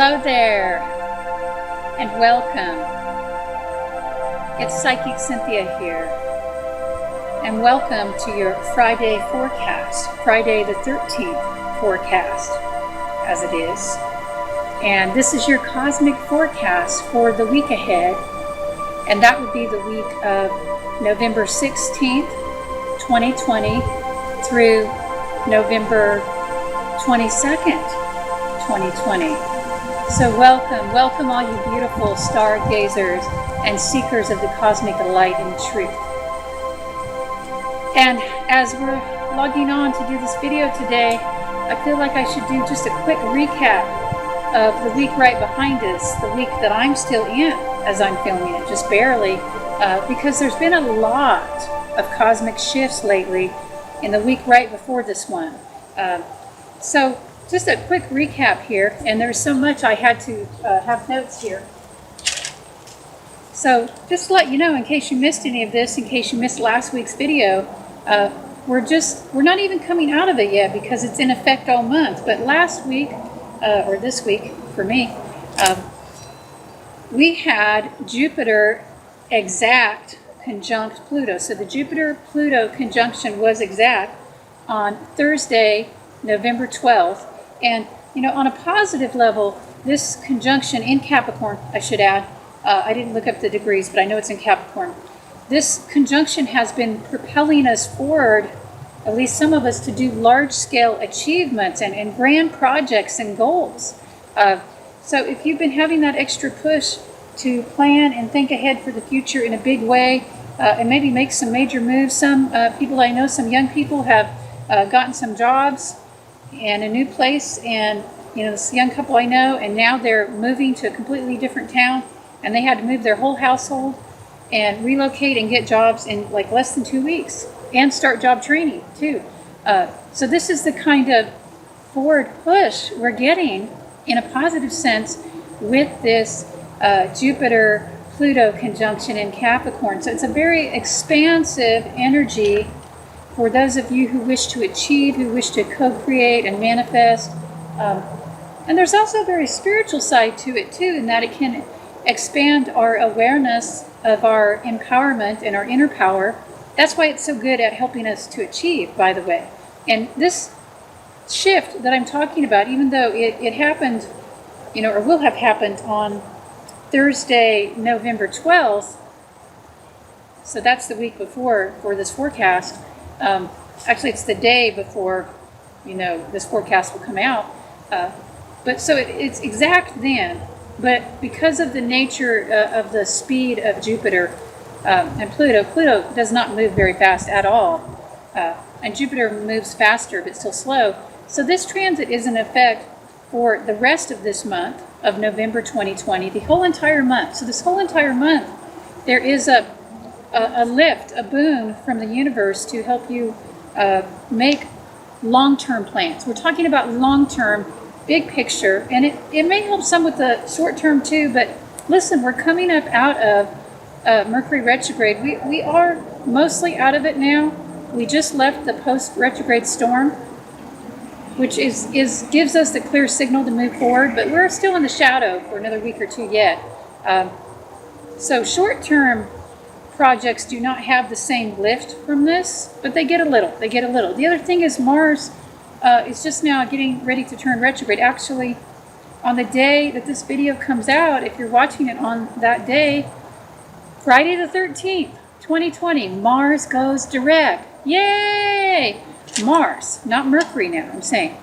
Hello there, and welcome. It's Psychic Cynthia here, and welcome to your Friday forecast, Friday the 13th forecast, as it is. And this is your cosmic forecast for the week ahead, and that would be the week of November 16th, 2020 through November 22nd, 2020. So welcome all you beautiful stargazers and seekers of the cosmic light and truth. And as we're logging on to do this video today, I feel like I should do just a quick recap of the week right behind us, the week that I'm still in as I'm filming it, just barely, because there's been a lot of cosmic shifts lately in the week right before this one. So just a quick recap here, and there's so much I had to have notes here. So just to let you know, in case you missed any of this, in case you missed last week's video, we're not even coming out of it yet because it's in effect all month. But last week, or this week for me, we had Jupiter exact conjunct Pluto. So the Jupiter-Pluto conjunction was exact on Thursday, November 12th. And, you know, on a positive level, this conjunction in Capricorn, I should add, I didn't look up the degrees, but I know it's in Capricorn. This conjunction has been propelling us forward, at least some of us, to do large-scale achievements and grand projects and goals. So if you've been having that extra push to plan and think ahead for the future in a big way, and maybe make some major moves, some people I know, some young people have gotten some jobs and a new place, and you know, this young couple I know, and now they're moving to a completely different town, and they had to move their whole household and relocate and get jobs in like less than 2 weeks and start job training too. So this is the kind of forward push we're getting in a positive sense with this Jupiter-Pluto conjunction in Capricorn. So it's a very expansive energy for those of you who wish to achieve, who wish to co-create and manifest. And there's also a very spiritual side to it too, in that it can expand our awareness of our empowerment and our inner power. That's why it's so good at helping us to achieve, by the way. And this shift that I'm talking about, even though it happened, you know, or will have happened on Thursday, November 12th, so that's the week before for this forecast. Actually, it's the day before, you know, this forecast will come out. But so it's exact then. But because of the nature of the speed of Jupiter and Pluto does not move very fast at all. And Jupiter moves faster, but still slow. So this transit is in effect for the rest of this month of November 2020, the whole entire month. So this whole entire month, there is a lift, a boon from the universe to help you make long-term plans. We're talking about long-term, big picture, and it may help some with the short-term too, but listen, we're coming up out of Mercury retrograde. We are mostly out of it now. We just left the post-retrograde storm, which gives us the clear signal to move forward, but we're still in the shadow for another week or two yet. So short-term projects do not have the same lift from this, but they get a little. The other thing is Mars is just now getting ready to turn retrograde. Actually, on the day that this video comes out, if you're watching it on that day, Friday the 13th, 2020, Mars goes direct. Yay! Mars, not Mercury now, I'm saying.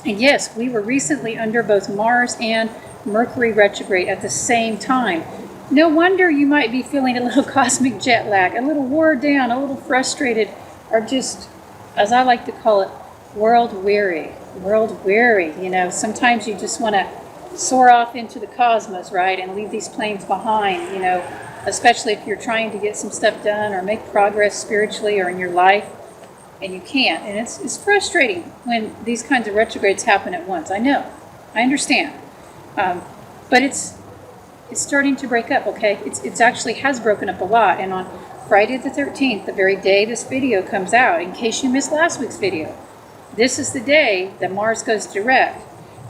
And yes, we were recently under both Mars and Mercury retrograde at the same time. No wonder you might be feeling a little cosmic jet lag, a little wore down, a little frustrated, or just, as I like to call it, world weary. You know, sometimes you just want to soar off into the cosmos, right, and leave these planes behind, you know, especially if you're trying to get some stuff done or make progress spiritually or in your life, and you can't. And it's frustrating when these kinds of retrogrades happen at once. I know. I understand. But it's starting to break up, okay? It's actually has broken up a lot. And on Friday the 13th, the very day this video comes out, in case you missed last week's video, this is the day that Mars goes direct.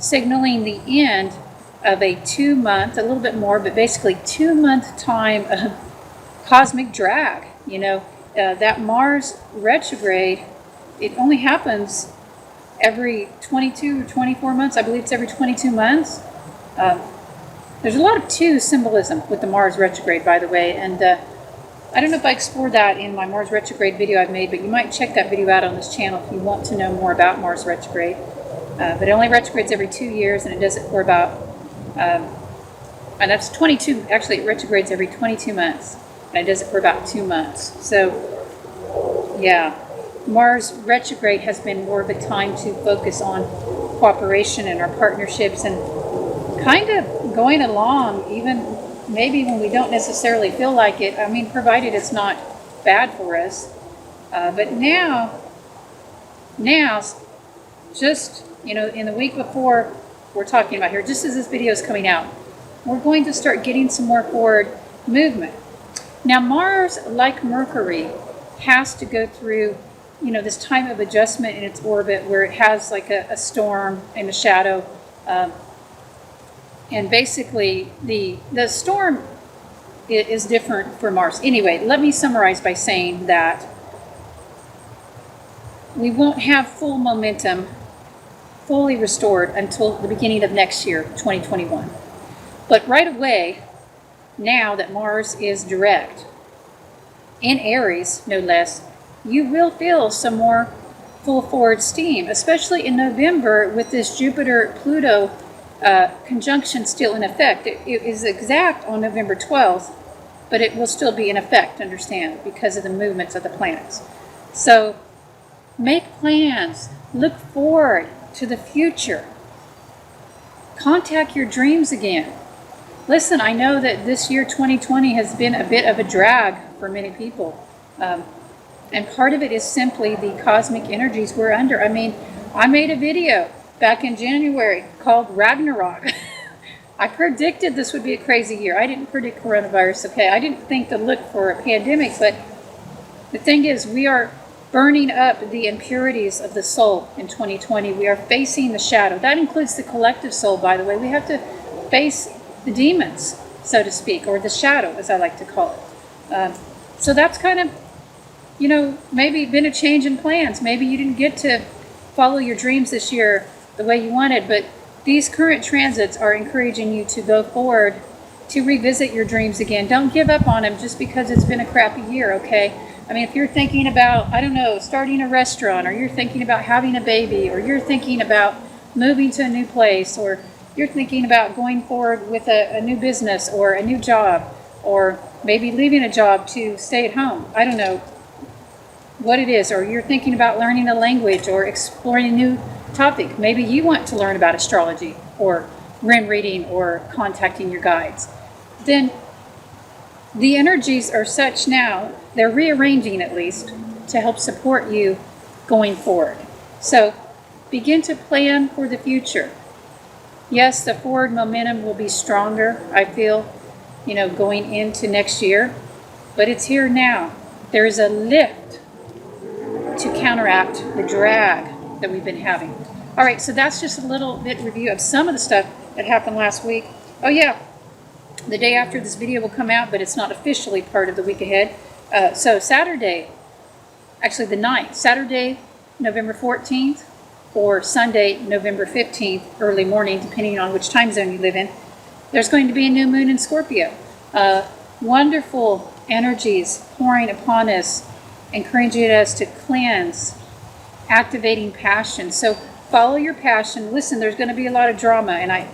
signaling the end of a 2-month, a little bit more, but basically 2-month time of cosmic drag. That Mars retrograde, it only happens every 22 or 24 months. I believe it's every 22 months. There's a lot of 2 symbolism with the Mars retrograde, by the way, and I don't know if I explored that in my Mars retrograde video I've made, but you might check that video out on this channel if you want to know more about Mars retrograde. But it only retrogrades every 2 years, and it does it for about, and that's 22, actually it retrogrades every 22 months, and it does it for about 2 months. So, yeah, Mars retrograde has been more of a time to focus on cooperation and our partnerships and kind of going along, even maybe when we don't necessarily feel like it. I mean, provided it's not bad for us. But now, just, in the week before we're talking about here, just as this video is coming out, we're going to start getting some more forward movement. Now, Mars, like Mercury, has to go through, this time of adjustment in its orbit where it has like a storm and a shadow. And basically, the storm is different for Mars. Anyway, let me summarize by saying that we won't have full momentum, fully restored until the beginning of next year, 2021. But right away, now that Mars is direct, in Aries, no less, you will feel some more full forward steam, especially in November with this Jupiter-Pluto conjunction still in effect. It is exact on November 12th, but it will still be in effect, understand, because of the movements of the planets. So make plans, look forward to the future, contact your dreams again. Listen, I know that this year 2020 has been a bit of a drag for many people, and part of it is simply the cosmic energies we're under. I mean, I made a video back in January called Ragnarok. I predicted this would be a crazy year. I didn't predict coronavirus, okay? I didn't think to look for a pandemic, but the thing is, we are burning up the impurities of the soul in 2020. We are facing the shadow. That includes the collective soul, by the way. We have to face the demons, so to speak, or the shadow, as I like to call it. So that's kind of, maybe been a change in plans. Maybe you didn't get to follow your dreams this year the way you wanted, but these current transits are encouraging you to go forward, to revisit your dreams again. Don't give up on them just because it's been a crappy year, okay? I mean, if you're thinking about, I don't know, starting a restaurant, or you're thinking about having a baby, or you're thinking about moving to a new place, or you're thinking about going forward with a new business or a new job, or maybe leaving a job to stay at home, I don't know what it is, or you're thinking about learning a language or exploring a new topic. Maybe you want to learn about astrology or rim reading or contacting your guides. Then the energies are such now, they're rearranging at least to help support you going forward. So begin to plan for the future. Yes, the forward momentum will be stronger, I feel, going into next year, but it's here now. There is a lift to counteract the drag that we've been having. All right, so that's just a little bit review of some of the stuff that happened last week. Oh yeah, the day after this video will come out, but it's not officially part of the week ahead. So Saturday, actually the 9th, Saturday, November 14th, or Sunday, November 15th, early morning, depending on which time zone you live in, there's going to be a new moon in Scorpio. Wonderful energies pouring upon us, encouraging us to cleanse, activating passion. So follow your passion. Listen, there's going to be a lot of drama, and I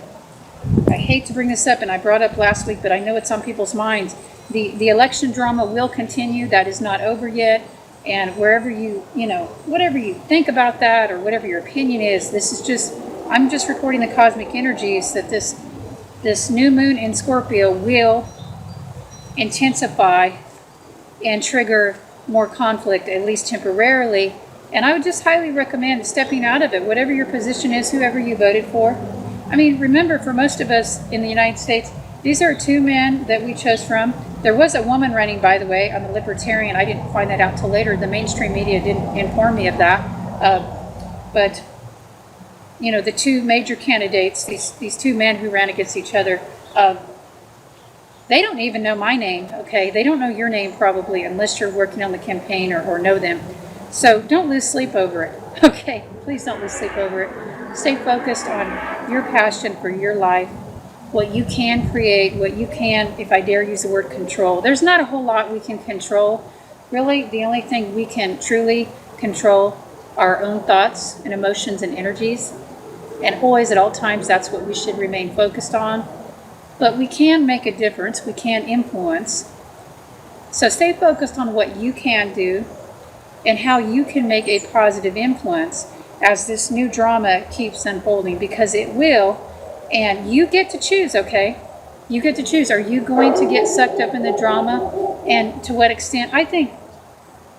hate to bring this up, and I brought it up last week, but I know it's on people's minds. The election drama will continue. That is not over yet. And wherever whatever you think about that, or whatever your opinion is, I'm just recording the cosmic energies that this new moon in Scorpio will intensify and trigger more conflict, at least temporarily. And I would just highly recommend stepping out of it, whatever your position is, whoever you voted for. I mean, remember, for most of us in the United States, these are 2 men that we chose from. There was a woman running, by the way, on the Libertarian. I didn't find that out till later. The mainstream media didn't inform me of that. But the two major candidates, these two men who ran against each other, they don't even know my name, okay? They don't know your name probably unless you're working on the campaign or know them. So don't lose sleep over it, okay? Please don't lose sleep over it. Stay focused on your passion for your life, what you can create, what you can, if I dare use the word control. There's not a whole lot we can control. Really, the only thing we can truly control are our own thoughts and emotions and energies. And always at all times, that's what we should remain focused on. But we can make a difference. We can influence. So stay focused on what you can do and how you can make a positive influence as this new drama keeps unfolding, because it will. And you get to choose, okay? You get to choose. Are you going to get sucked up in the drama? And to what extent? I think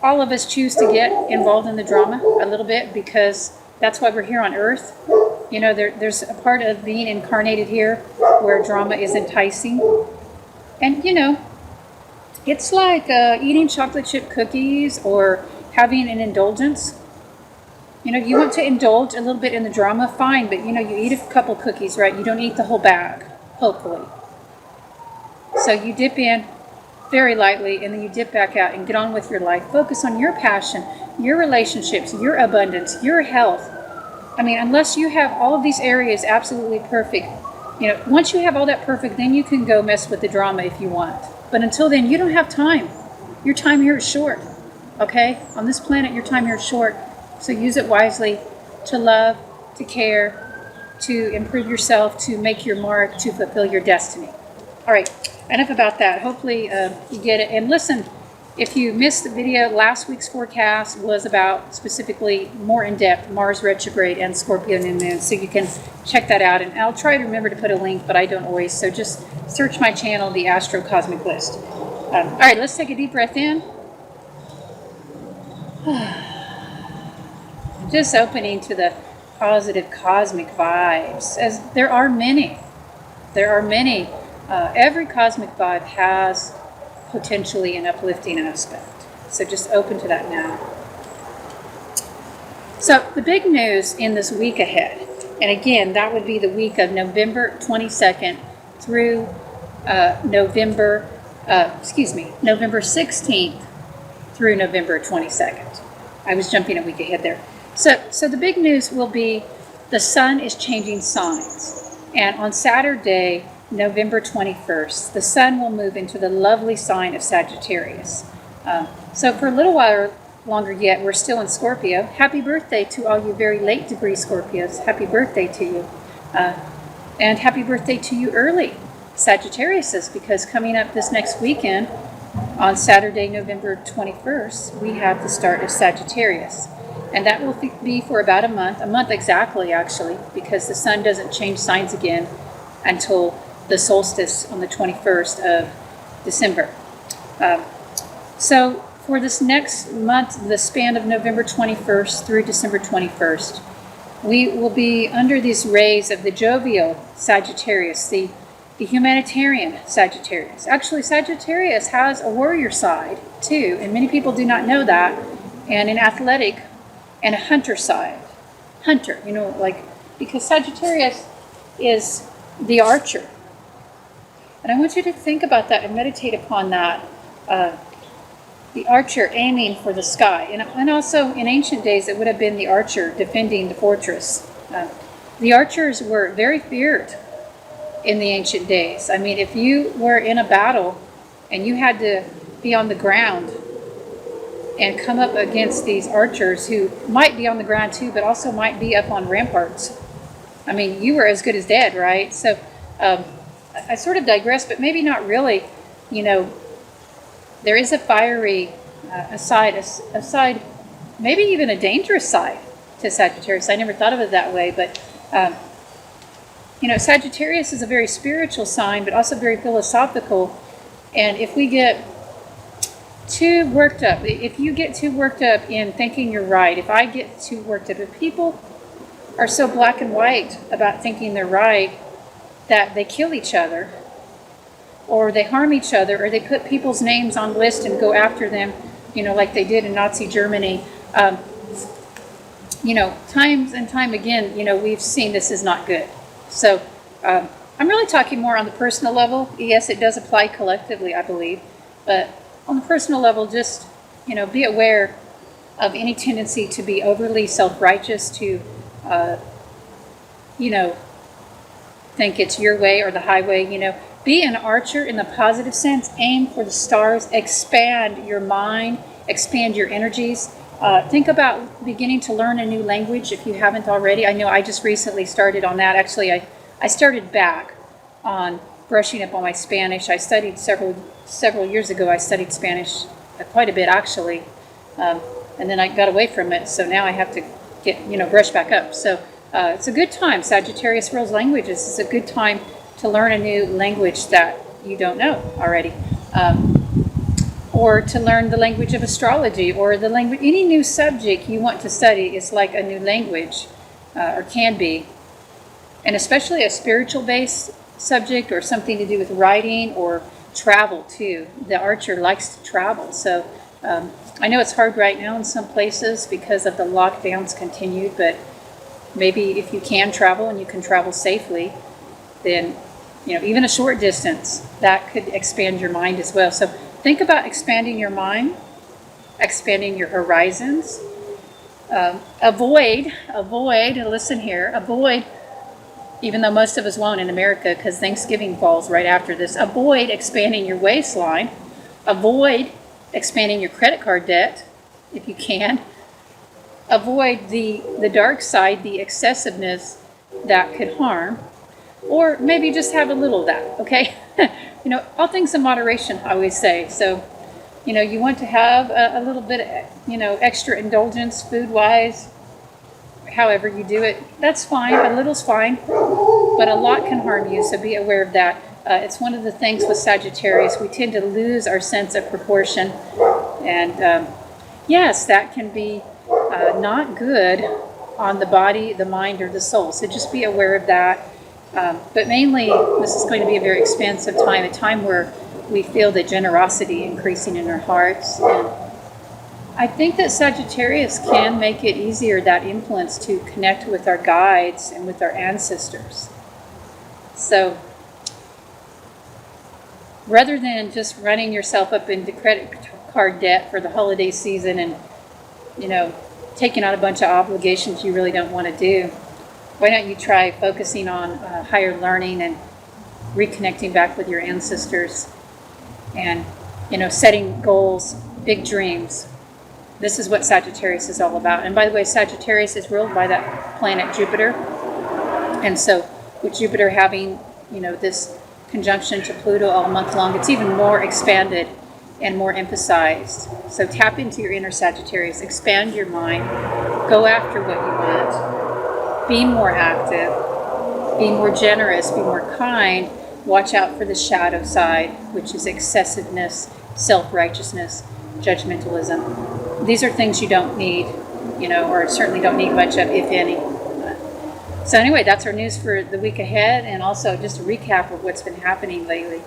all of us choose to get involved in the drama a little bit, because that's why we're here on Earth. There's a part of being incarnated here where drama is enticing. And, it's like eating chocolate chip cookies or having an indulgence. You want to indulge a little bit in the drama, fine, but you eat a couple cookies, right? You don't eat the whole bag, hopefully. So you dip in very lightly and then you dip back out and get on with your life. Focus on your passion, your relationships, your abundance, your health. I mean, unless you have all of these areas absolutely perfect, once you have all that perfect, then you can go mess with the drama if you want. But until then, you don't have time. Your time here is short, okay? On this planet, your time here is short. So use it wisely to love, to care, to improve yourself, to make your mark, to fulfill your destiny. All right, enough about that. Hopefully you get it. And listen, if you missed the video, last week's forecast was about specifically more in-depth Mars retrograde and Scorpio new moon. So you can check that out. And I'll try to remember to put a link, but I don't always. So just search my channel, the Astro Cosmic List. All right, let's take a deep breath in. Just opening to the positive cosmic vibes, as there are many. Every cosmic vibe has potentially an uplifting aspect. So just open to that now. So the big news in this week ahead, and again, that would be the week of November 22nd through November 16th through November 22nd. I was jumping a week ahead there. So the big news will be the sun is changing signs. And on Saturday, November 21st, the sun will move into the lovely sign of Sagittarius. So for a little while longer yet, we're still in Scorpio. Happy birthday to all you very late degree Scorpios. Happy birthday to you. And happy birthday to you early Sagittariuses, because coming up this next weekend, on Saturday, November 21st, we have the start of Sagittarius. And that will be for about a month exactly, actually, because the sun doesn't change signs again until the solstice on the 21st of December. So for this next month, the span of November 21st through December 21st, we will be under these rays of the Jovial Sagittarius, the humanitarian Sagittarius. Actually, Sagittarius has a warrior side too, and many people do not know that, and an athletic and a hunter side. Hunter, because Sagittarius is the archer. And I want you to think about that and meditate upon that. The archer aiming for the sky. And also in ancient days, it would have been the archer defending the fortress. The archers were very feared in the ancient days. I mean, if you were in a battle and you had to be on the ground and come up against these archers who might be on the ground too, but also might be up on ramparts. I mean, you were as good as dead, right? So I sort of digress, but maybe not really. There is a fiery side, maybe even a dangerous side to Sagittarius. I never thought of it that way, but Sagittarius is a very spiritual sign, but also very philosophical. And if we get too worked up, if you get too worked up in thinking you're right, if I get too worked up, if people are so black and white about thinking they're right that they kill each other, or they harm each other, or they put people's names on lists and go after them, like they did in Nazi Germany. times and time again, we've seen this is not good. So I'm really talking more on the personal level. Yes, it does apply collectively, I believe. But on the personal level, just, be aware of any tendency to be overly self-righteous, to, think it's your way or the highway. Be an archer in the positive sense. Aim for the stars. Expand your mind. Expand your energies. Think about beginning to learn a new language if you haven't already. I know I just recently started on that. Actually, I started back on brushing up on my Spanish. I studied several years ago. I studied Spanish quite a bit, actually, and then I got away from it. So now I have to get brush back up. So it's a good time. Sagittarius rules languages. It's a good time to learn a new language that you don't know already, or to learn the language of astrology, or the language, any new subject you want to study is like a new language, or can be. And especially a spiritual-based subject or something to do with writing or travel too. The archer likes to travel. So I know it's hard right now in some places because of the lockdowns continued, but maybe if you can travel and you can travel safely, then even a short distance, that could expand your mind as well. So think about expanding your mind, expanding your horizons. Avoid, listen here, avoid, even though most of us won't in America because Thanksgiving falls right after this, avoid expanding your waistline. Avoid expanding your credit card debt if you can. Avoid the dark side, the excessiveness that could harm. Or maybe just have a little of that, okay? All things in moderation, I always say. So, you want to have a little bit, extra indulgence food-wise, however you do it. That's fine. A little's fine. But a lot can harm you, so be aware of that. It's one of the things with Sagittarius. We tend to lose our sense of proportion. And, yes, that can be not good on the body, the mind, or the soul. So just be aware of that. But mainly, this is going to be a very expansive time, a time where we feel the generosity increasing in our hearts. And I think that Sagittarius can make it easier, that influence, to connect with our guides and with our ancestors. So rather than just running yourself up into credit card debt for the holiday season and, taking on a bunch of obligations you really don't want to do, why don't you try focusing on higher learning and reconnecting back with your ancestors and, setting goals, big dreams. This is what Sagittarius is all about. And by the way, Sagittarius is ruled by that planet Jupiter. And so with Jupiter having, this conjunction to Pluto all month long, it's even more expanded and more emphasized. So tap into your inner Sagittarius, expand your mind, go after what you want. Be more active, be more generous, be more kind. Watch out for the shadow side, which is excessiveness, self-righteousness, judgmentalism. These are things you don't need, or certainly don't need much of, if any. So anyway, that's our news for the week ahead, and also just a recap of what's been happening lately.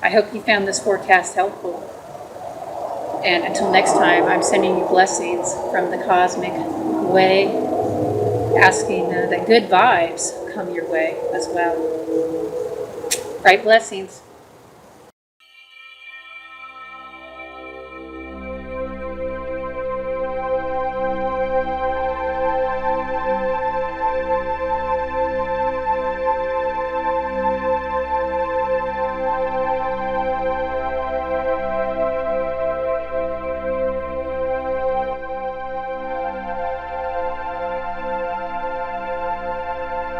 I hope you found this forecast helpful. And until next time, I'm sending you blessings from the cosmic way, asking that good vibes come your way as well. Bright blessings.